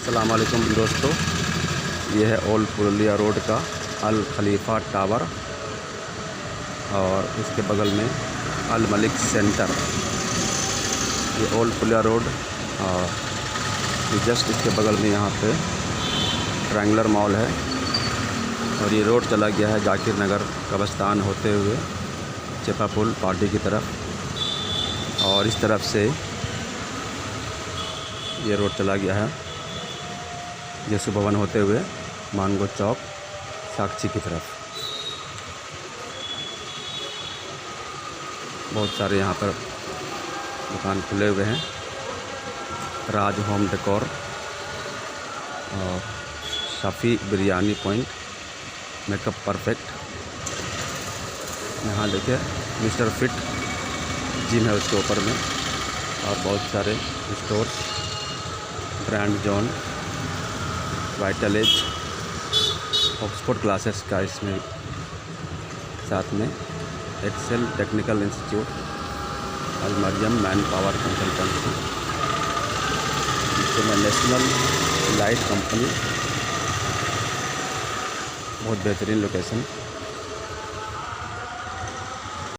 अस्सलाम वालेकुम दोस्तों, ये है ओल्ड पुरुलिया रोड का अल खलीफा टावर और इसके बगल में अल मलिक सेंटर। ये ओल्ड पुरुलिया रोड और जस्ट इसके बगल में यहाँ पे ट्रायंगुलर मॉल है और ये रोड चला गया है जाकिर नगर कब्रिस्तान होते हुए चेपापुल पार्टी की तरफ और इस तरफ से ये रोड चला गया है यशु भवन होते हुए मानगो चौक साक्षी की तरफ। बहुत सारे यहाँ पर दुकान खुले हुए हैं। राज होम डेकोर और Shafi biryani point, makeup perfect. यहाँ देखिए मिस्टर फिट जिम है उसके ऊपर में और बहुत सारे stores, brand John, vital edge, Oxford classes का इसमें साथ में Excel technical institute, Al Mariam man power consultancy, इसमें नेशनल लाइट कंपनी। बहुत बेहतरीन लोकेशन।